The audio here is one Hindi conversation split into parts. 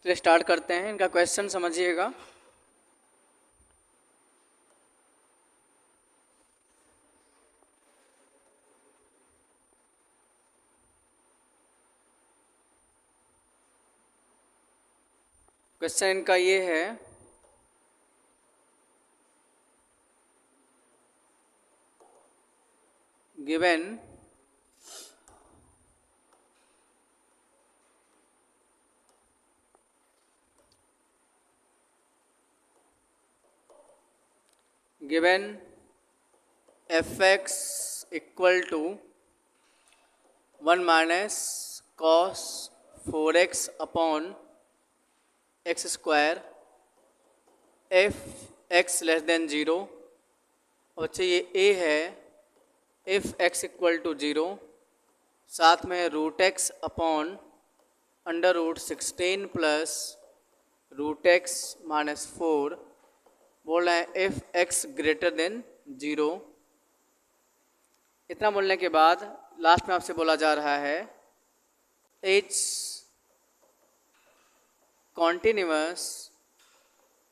तो स्टार्ट करते हैं, इनका क्वेश्चन समझिएगा। क्वेश्चन इनका ये है, given fx equal to 1 minus cos 4x upon X square, F X less than 0। और बच्चे ये a है, इफ़ x इक्वल टू 0, साथ में root x upon under root 16 plus root X minus 4। बोल रहे हैं इफ़ x ग्रेटर देन 0। इतना बोलने के बाद लास्ट में आपसे बोला जा रहा है it's continuous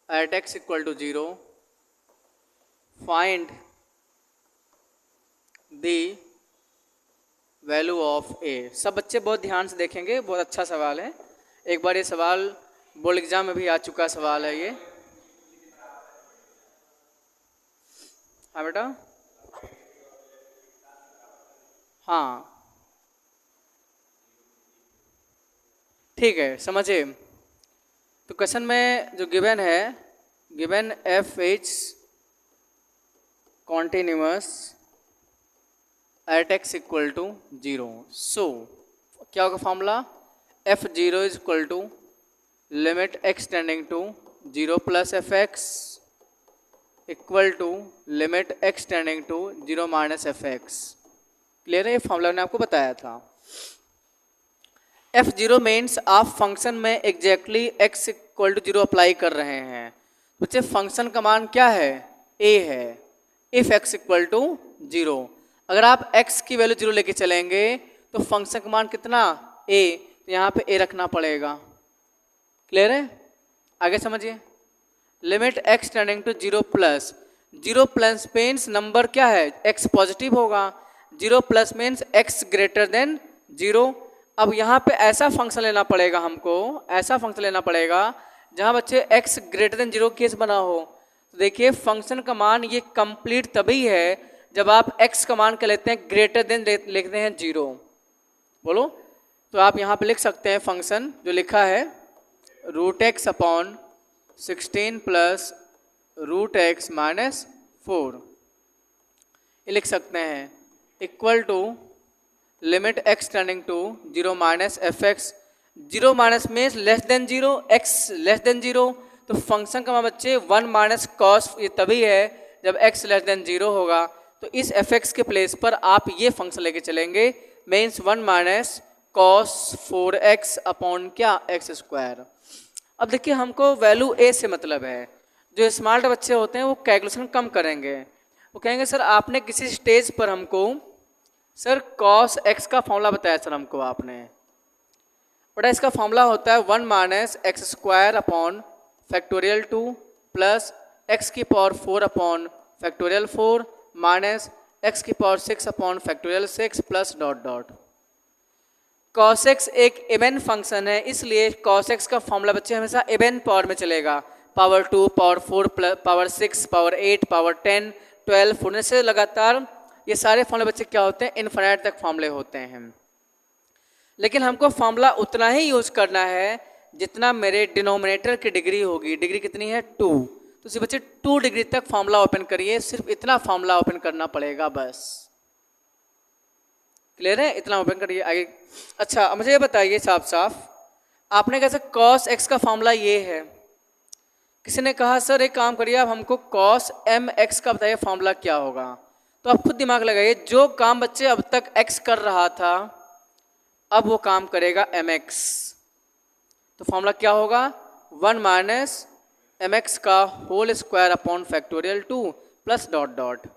at x equal to 0, find the value of a। सब बच्चे बहुत ध्यान से देखेंगे, बहुत अच्छा सवाल है। एक बार ये सवाल बोर्ड एग्जाम में भी आ चुका सवाल है ये। हाँ बेटा, हाँ ठीक है, समझे। तो क्वेश्चन में जो गिवन है, given F is continuous at X equal to 0। So क्या होगा formula, f0 is equal to limit x tending to 0 plus F X equal to limit x tending to 0 minus F X. Clear है, ये फॉर्मूला मैंने आपको बताया था। f0 मीन्स आप फंक्शन में exactly x equal to 0 apply कर रहे हैं। बच्चे फंक्शन का मान क्या है, a है, इफ़ x इक्वल टू 0। अगर आप x की वैल्यू 0 लेके चलेंगे तो फंक्शन का मान कितना, a, तो यहाँ पे a रखना पड़ेगा। क्लियर है, आगे समझिए। Limit x tending to 0 plus, 0 plus means number क्या है, x पॉजिटिव होगा, 0 plus means x greater than 0। अब यहाँ पे ऐसा फंक्शन लेना पड़ेगा हमको, ऐसा फंक्शन लेना पड़ेगा जहाँ बच्चे x ग्रेटर देन 0 केस बना हो। तो देखिए फंक्शन का मान ये कंप्लीट तभी है जब आप x का मान क्या लेते हैं, ग्रेटर देन लिखते हैं 0। बोलो, तो आप यहाँ पे लिख सकते हैं फंक्शन जो लिखा है root x upon 16 plus root X minus 4, ये लिख सकते हैं equal to limit x tending to 0 minus F X. 0 minus means less than 0, x less than 0। तो फंक्शन का मान बच्चे 1 माइनस कॉस, ये तभी है जब x लेस देन 0 होगा। तो इस एफ एक्स के प्लेस पर आप ये फंक्शन लेके चलेंगे, means 1 minus cos 4x upon क्या, एक्स स्क्वायर। अब देखिए हमको वैल्यू a से मतलब है। जो स्मार्ट बच्चे होते हैं वो कैलकुलेशन कम करेंगे, वो कहेंगे सर आपने किसी स्टेज पर हमको सर कॉस x का फॉर्मूला बताया सर हमको आपने, बड़ा इसका फॉर्मूला होता है 1 minus x square upon factorial 2 plus x की power 4 upon factorial 4 minus x की power 6 upon factorial 6 plus dot dot. Cos x एक इवन फंक्शन है, इसलिए कॉस एक्स का फॉर्मूला बच्चे हमेशा इवन पावर में चलेगा, power 2, power 4, power 6, power 8, power 10, 12 होने से लगातार ये सारे फॉर्मूले बच्चे क्या होते हैं, इनफाइनाइट तक फॉर्मूले होते हैं। लेकिन हमको फॉर्मूला उतना ही यूज करना है जितना मेरे डिनोमिनेटर की डिग्री होगी। डिग्री कितनी है, 2। तो सिर्फ बच्चे 2 डिग्री तक फॉर्मूला ओपन करिए, सिर्फ इतना फॉर्मूला ओपन करना पड़ेगा बस। क्लियर है, इतना ओपन करिए आगे। अच्छा अब मुझे ये बताइए साफ साफ, आपने कैसे कॉस एक्स का फॉर्मूला ये है, किसी ने कहा सर एक काम करिए आप हमको कॉस एम एक्स का बताइए फॉर्मूला क्या होगा। तो आप खुद दिमाग लगाइए, जो काम बच्चे अब तक x कर रहा था अब वो काम करेगा mx। तो फॉर्मूला क्या होगा, 1 माइनस mx का whole square upon factorial 2 plus dot dot.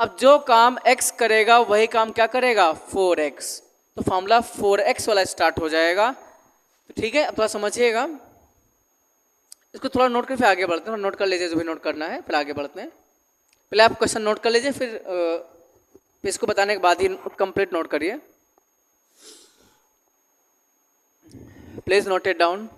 अब जो काम x करेगा वही काम क्या करेगा, 4x। तो फॉर्मूला 4x वाला स्टार्ट हो जाएगा। तो ठीक है, अब थोड़ा समझिएगा इसको, थोड़ा नोट करके फिर आगे बढ़ते हैं। नोट कर लीजिए जो भी नोट करना है, फिर आगे बढ़ते हैं। पहले आप क्वेश्चन नोट कर लीजिए, फिर इसको बताने के बाद ही कंप्लीट नोट करिए। Please note it down.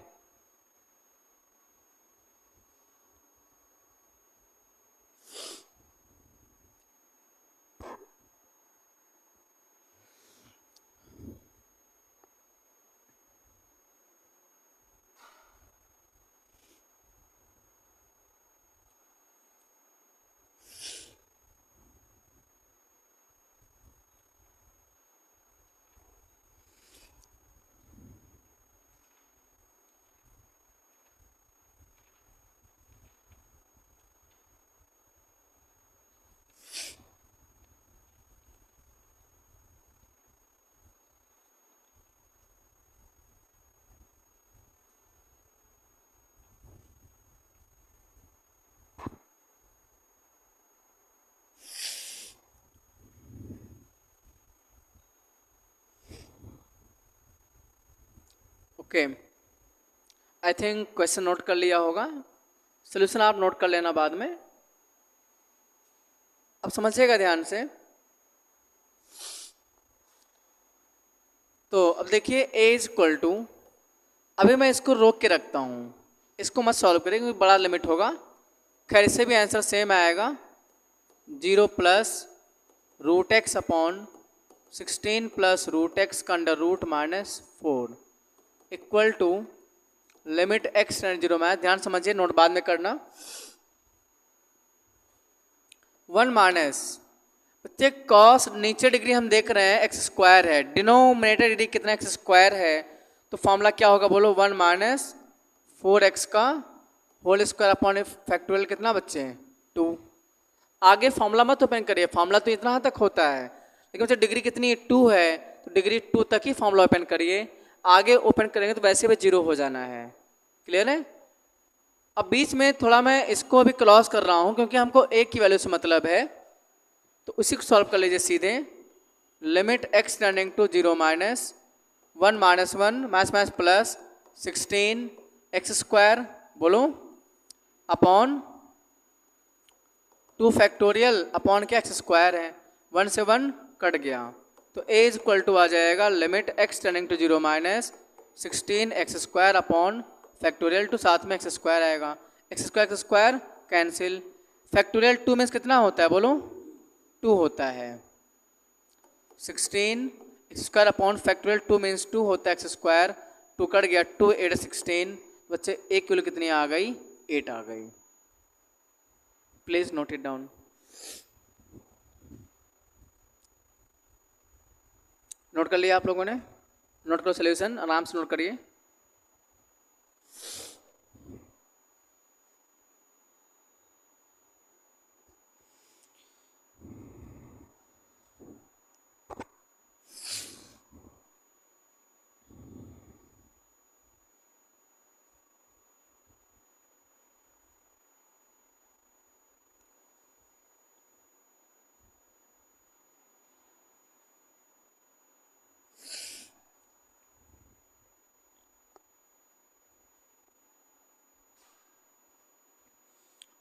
Okay, I think question note कर लिया होगा, सोल्यूशन आप नोट कर लेना बाद में। अब समझिएगा ध्यान से। तो अब देखिए a इज इक्वल टू, अभी मैं इसको रोक के रखता हूँ, इसको मत सॉल्व करें क्योंकि बड़ा लिमिट होगा। खैर इससे भी आंसर सेम आएगा, 0 plus root x upon 16 plus root x का under root minus 4 equal to limit x tend 0 में। ध्यान समझिए, नोट बाद में करना। 1 माइनस बच्चे कॉस नीचे डिग्री हम देख रहे हैं एक्स स्क्वायर है, डिनोमिनेटर डिग्री कितना एक्स स्क्वायर है, तो फॉर्मूला क्या होगा बोलो, 1 माइनस 4x का होल स्क्वायर अपॉन फैक्टोरियल कितना बच्चे हैं 2। आगे फॉर्मूला मत ओपन करिए, फॉर्मूला तो इतना तक होता है, लेकिन बच्चे डिग्री कितनी 2 है तो डिग्री 2 तक ही फॉर्मूला ओपन करिए, आगे ओपन करेंगे तो वैसे भी 0 हो जाना है। क्लियर है? अब बीच में थोड़ा मैं इसको अभी क्रॉस कर रहा हूँ क्योंकि हमको एक की वैल्यू से मतलब है, तो उसी को सॉल्व कर लीजिए सीधे। Limit X tending to 0 minus 1 minus 1 minus minus plus 16 X square बोलो अपॉन 2 फैक्टोरियल अपॉन क्या एक्स स्क्वायर है, 1 से 1 कट गया, तो a इज इक्वल टू आ जाएगा limit X tending to 0 minus 16 X square upon factorial 2 साथ में एक्स स्क्वायर आएगा, एक्स स्क्वायर कैंसिल, फैक्टोरियल 2 में कितना होता है बोलो 2 होता है, 16 X square upon factorial 2 means 2 होता है एक्स स्क्वायर, 2 कट गया, 2 8 16 बच्चे एक किलो कितनी आ गई 8 आ गई। Please note it down. Note कर लिया आप लोगों ने? नोट करो सोल्यूशन, आराम से नोट करिए।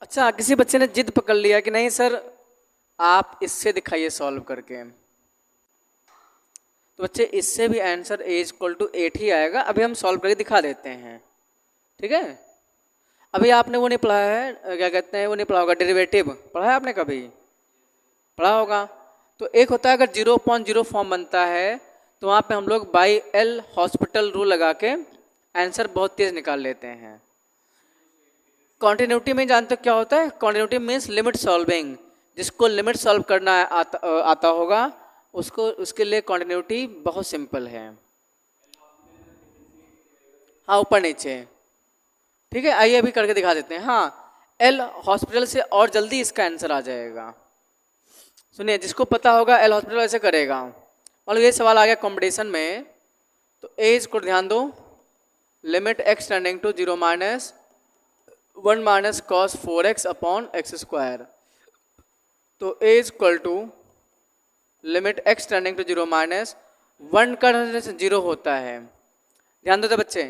अच्छा, किसी बच्चे ने जिद पकड़ लिया कि नहीं सर आप इससे दिखाइए सॉल्व करके, तो बच्चे इससे भी आंसर a इक्वल टू 8 ही आएगा। अभी हम सॉल्व करके दिखा देते हैं, ठीक है? अभी आपने वो नहीं पढ़ा है, क्या कहते हैं, वो नहीं पढ़ा होगा डेरिवेटिव, पढ़ा है आपने कभी? पढ़ा होगा। तो एक होता है अगर 0.0 फॉर्म बनता है तो वहाँ पे हम लोग बाई एल हॉस्पिटल रूल लगा के आंसर बहुत तेज निकाल लेते हैं। कॉन्टिन्यूटी में जानते हो क्या होता है? कॉन्टिन्यूटी मीन्स लिमिट सॉल्विंग, जिसको लिमिट सॉल्व करना आता होगा उसको, उसके लिए कॉन्टिन्यूटी बहुत सिंपल है। हाँ ऊपर नीचे, ठीक है, आइए अभी करके दिखा देते हैं। हाँ, एल हॉस्पिटल से और जल्दी इसका आंसर आ जाएगा। सुनिए, जिसको पता होगा एल हॉस्पिटल ऐसे करेगा। मान लो ये सवाल आ गया कॉम्पिटिशन में, तो एज को ध्यान दो, limit X tending to 0 minus 1 minus cos 4x upon X square, तो a is equal to limit X tending to 0 minus 1 का 0 होता है। ध्यान दो तो बच्चे,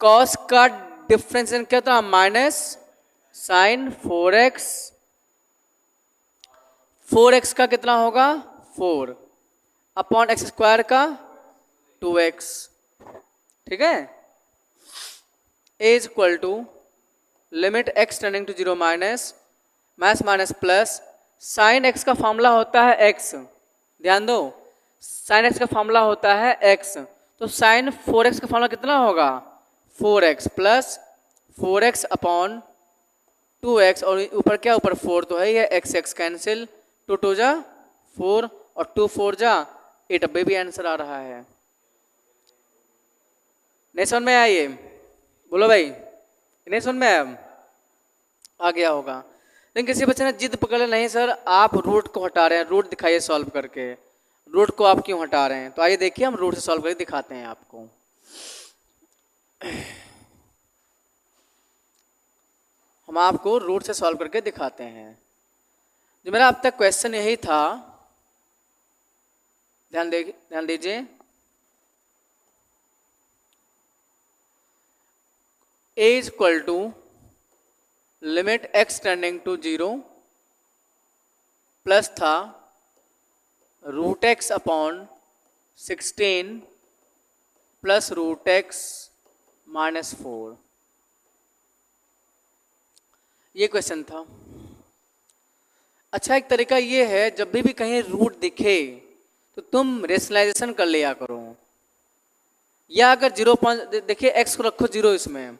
कॉस का डिफरेंशिएशन क्या था, माइनस साइन 4x, 4x का कितना होगा 4 अपॉन एक्स स्क्वायर का 2x, ठीक है। A is equal to limit x tending to 0 minus minus plus sine x का फॉर्मूला होता है x, ध्यान दो साइन x का फॉर्मूला होता है x, तो साइन 4x का फॉर्मूला कितना होगा 4x plus 4x upon 2x, और ऊपर क्या ऊपर 4 तो है ये, x x कैंसिल, 2 2 जा 4 और 2 4 जा 8, अब भी आंसर आ रहा है। नहीं समझ में आया ये, बोलो भाई, नहीं समझ में आया, आ गया होगा। लेकिन किसी बच्चे ने जिद पकड़ लिया, नहीं सर आप रूट को हटा रहे हैं, रूट दिखाइए सॉल्व करके, रूट को आप क्यों हटा रहे हैं, तो आइए देखिए हम रूट से सॉल्व करके दिखाते हैं आपको। हम आपको रूट से सॉल्व करके दिखाते हैं। जो मेरा अब तक क्वेश्चन यही था, ध्यान दीजिए, a is equal to limit x tending to 0 plus था root x upon 16 plus root x minus 4, ये क्वेश्चन था। अच्छा एक तरीका ये है, जब भी कहीं रूट दिखे तो तुम रेशनलाइजेशन कर लिया करो, या अगर 0 देखिए x को रखो 0, इसमें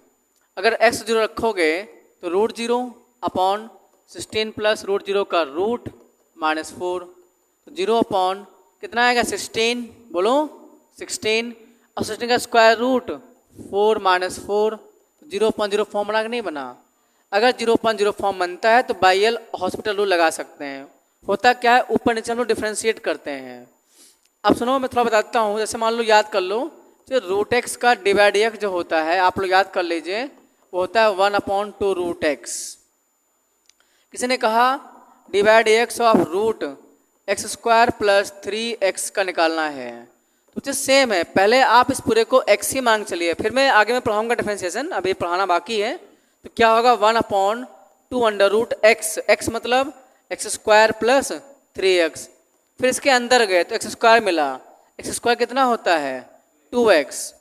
अगर x 0 रखोगे तो रूट 0 अपॉन 16 प्लस रूट 0 का रूट माइनस 4, तो 0 अपॉन कितना आएगा 16, बोलो 16, और 16 का स्क्वायर रूट 4 माइनस 4, 0.0 फॉर्म बना के नहीं बना। अगर 0.0 फॉर्म बनता है तो बाई हॉस्पिटल रूल लगा सकते हैं। होता क्या है, ऊपर नीचे हम लोग डिफ्रेंशिएट करते हैं। अब सुनो मैं थोड़ा बताता हूँ, जैसे मान लो याद कर लो, जो रूट एक्स का डिवाइड एक्स जो होता है आप लोग याद कर लीजिए, वो होता है 1/2 रूट एक्स। किसी ने कहा divide X of root X square plus 3x का निकालना है, तो जो सेम है, पहले आप इस पूरे को x ही मांग चलिए, फिर मैं आगे में पढ़ाऊंगा डिफरेंशिएशन, अभी पढ़ाना बाकी है। तो क्या होगा 1/2 अंडर रूट एक्स, एक्स मतलब एक्स स्क्वायर प्लस 3x, फिर इसके अंदर गए तो एक्स स्क्वायर मिला, एक्स स्क्वायर कितना होता है 2x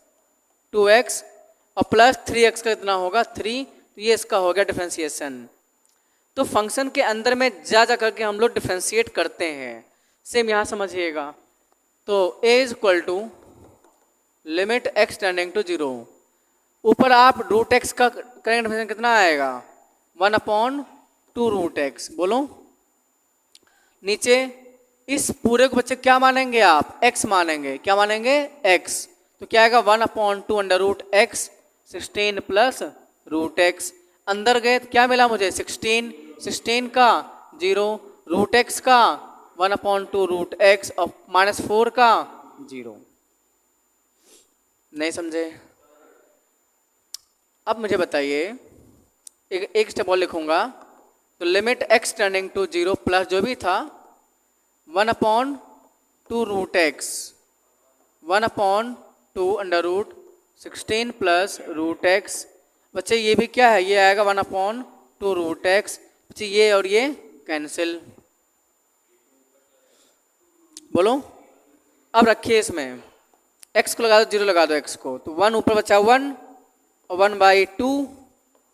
और प्लस 3x का कितना होगा 3, तो ये इसका हो गया डिफरेंशिएशन। तो फंक्शन के अंदर में जा करके हम लोग डिफरेंशिएट करते हैं, सेम यहाँ समझिएगा। तो a is equal to limit x tending to 0, ऊपर आप रूट एक्स का करेंगे डिफरेंशिएशन कितना आएगा 1/2 रूट एक्स, बोलो। नीचे इस पूरे को बच्चे क्या मानेंगे आप x मानेंगे, क्या मानेंगे x, तो क्या आएगा 1/2 under root X 16 plus root X, अंदर गए तो क्या मिला मुझे 16 का 0, रूट एक्स का 1/2 रूट एक्स और माइनस 4 का 0। नहीं समझे? अब मुझे बताइए, एक स्टेप और लिखूंगा, तो limit x tending to 0 plus जो भी था 1/2 root X 1/2 under root 16 plus root X, बच्चे ये भी क्या है, ये आएगा 1/2 रूट एक्स, बच्चे ये और ये कैंसिल, बोलो। अब रखिए इसमें x को लगा दो, 0 लगा दो x को, तो 1 ऊपर बचा 1 और 1/2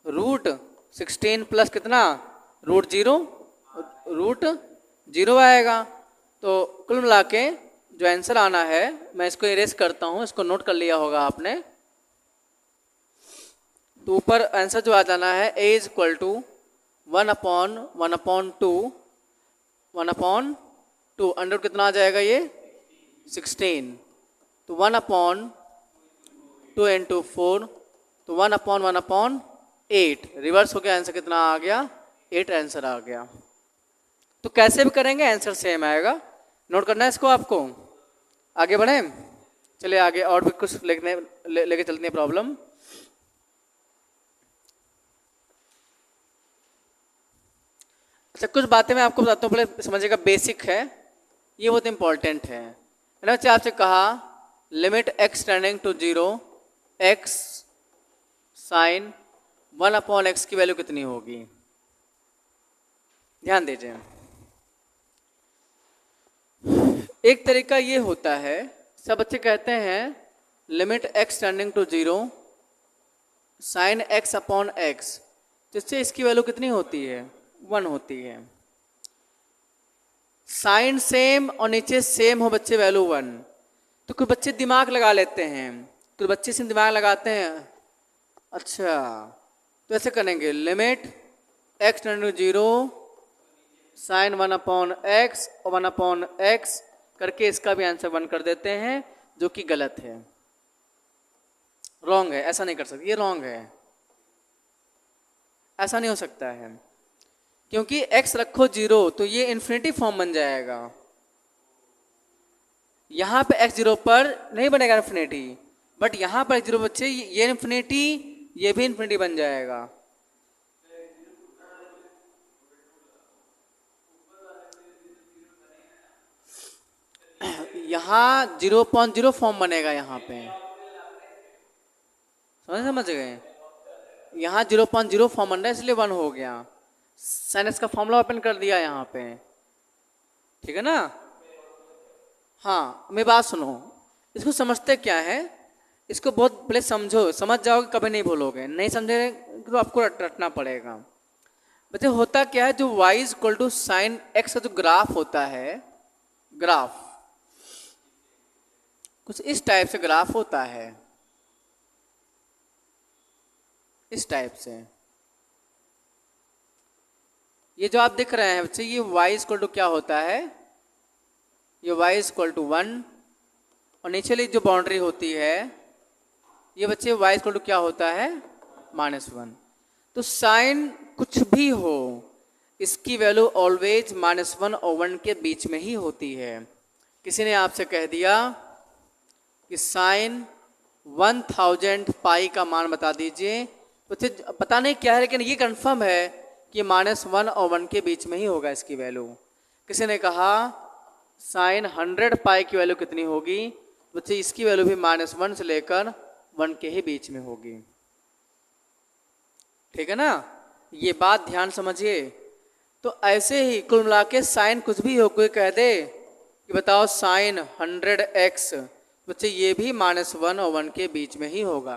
रूट 16 प्लस कितना रूट 0 आएगा। तो कुल मिला के जो आंसर आना है, मैं इसको इरेज करता हूँ, इसको नोट कर लिया होगा आपने। तो ऊपर आंसर जो आ जाना है a is equal to 1/2 under कितना आ जाएगा ये 16, तो 1/2 इंटू 4, तो 1/8, रिवर्स हो गया, आंसर कितना आ गया 8 आंसर आ गया। तो कैसे भी करेंगे आंसर सेम आएगा, नोट करना है इसको आपको। आगे बढ़े, चलिए आगे और भी कुछ लेके चलते हैं प्रॉब्लम। अच्छा कुछ बातें मैं आपको बताता हूँ, पहले समझिएगा, बेसिक है ये, बहुत इंपॉर्टेंट है। मैंने बच्चे आपसे कहा limit x tending to 0 x sine 1/x की वैल्यू कितनी होगी? ध्यान दीजिए, एक तरीका ये होता है, सब बच्चे कहते हैं limit x tending to 0 sine x/x, जिससे इसकी वैल्यू कितनी होती है? 1 होती है। साइन सेम और नीचे सेम हो बच्चे वैल्यू 1, तो कुछ बच्चे दिमाग लगा लेते हैं, कुछ बच्चे से दिमाग लगाते हैं। अच्छा, तो ऐसे करेंगे limit x tending to 0 sine 1/x और 1/x करके इसका भी आंसर 1 कर देते हैं, जो कि गलत है, रॉन्ग है। ऐसा नहीं कर सकते, ये रॉन्ग है, ऐसा नहीं हो सकता है, क्योंकि x रखो 0 तो ये इन्फिनिटी फॉर्म बन जाएगा। यहाँ पे x 0 पर नहीं बनेगा इन्फिनिटी, बट यहाँ पर x 0 बच्चे ये इन्फिनिटी, ये भी इन्फिनिटी बन जाएगा। यहाँ 0.0 फॉर्म बनेगा, यहाँ पे समझ गए, यहाँ 0.0 फॉर्म बन रहा है, इसलिए 1 हो गया। साइन x का फॉर्मूला ओपन कर दिया यहाँ पे, ठीक है ना। हाँ, मेरी बात सुनो, इसको समझते क्या है, इसको बहुत पहले समझो, समझ जाओगे कभी नहीं भूलोगे, नहीं समझे तो आपको रटना पड़ेगा। बच्चे होता क्या है, जो y equal to sine x का जो ग्राफ होता है, ग्राफ कुछ इस टाइप से ग्राफ होता है, इस टाइप से। ये जो आप दिख रहे हैं बच्चे, ये y इक्वल टू क्या होता है, ये y इक्वल टू 1 और नीचे वाली जो बाउंड्री होती है, ये बच्चे y इक्वल टू क्या होता है, -1। तो साइन कुछ भी हो, इसकी वैल्यू ऑलवेज -1 और 1 के बीच में ही होती है। किसी ने आपसे कह दिया कि साइन 1000 पाई का मान बता दीजिए, तो पता नहीं क्या है, लेकिन ये कंफर्म है कि -1 और 1 के बीच में ही होगा इसकी वैल्यू। किसी ने कहा साइन 100 पाई की वैल्यू कितनी होगी, बच्चे इसकी वैल्यू भी -1 से लेकर 1 के ही बीच में होगी, ठीक है ना। ये बात ध्यान समझिए। तो ऐसे ही कुल मिला के साइन कुछ भी हो, कोई कह दे कि बताओ साइन 100x, बच्चे ये भी -1 और 1 के बीच में ही होगा।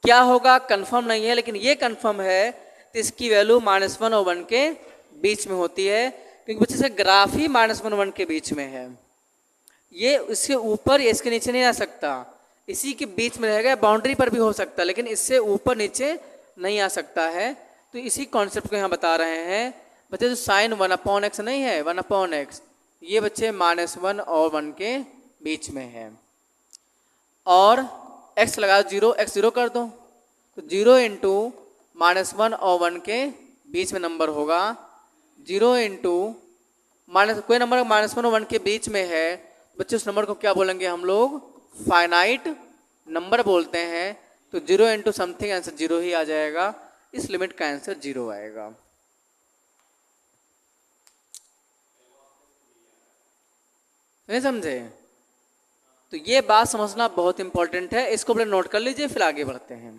क्या होगा कंफर्म नहीं है, लेकिन ये कंफर्म है तो इसकी वैल्यू -1 और 1 के बीच में होती है, क्योंकि बच्चे से ग्राफ ही -1 और 1 के बीच में है। ये इसके ऊपर या इसके नीचे नहीं आ सकता, इसी के बीच में रहेगा, बाउंड्री पर भी हो सकता है, लेकिन इससे ऊपर नीचे नहीं आ सकता है। तो इसी कॉन्सेप्ट को यहाँ बता रहे हैं बच्चे। जो साइन 1/x नहीं है, 1/x, ये बच्चे -1 और 1 के बीच में है। और x लगा 0, x 0 कर दो, तो 0 इंटू -1 और 1 के बीच में नंबर होगा। 0 इंटू कोई नंबर -1 और 1 के बीच में है, बच्चे उस नंबर को क्या बोलेंगे हम लोग, फाइनाइट नंबर बोलते हैं। तो 0 इंटू समथिंग आंसर 0 ही आ जाएगा, इस लिमिट का आंसर 0 आएगा। नहीं समझे? तो ये बात समझना बहुत इंपॉर्टेंट है, इसको पहले नोट कर लीजिए, फिर आगे बढ़ते हैं।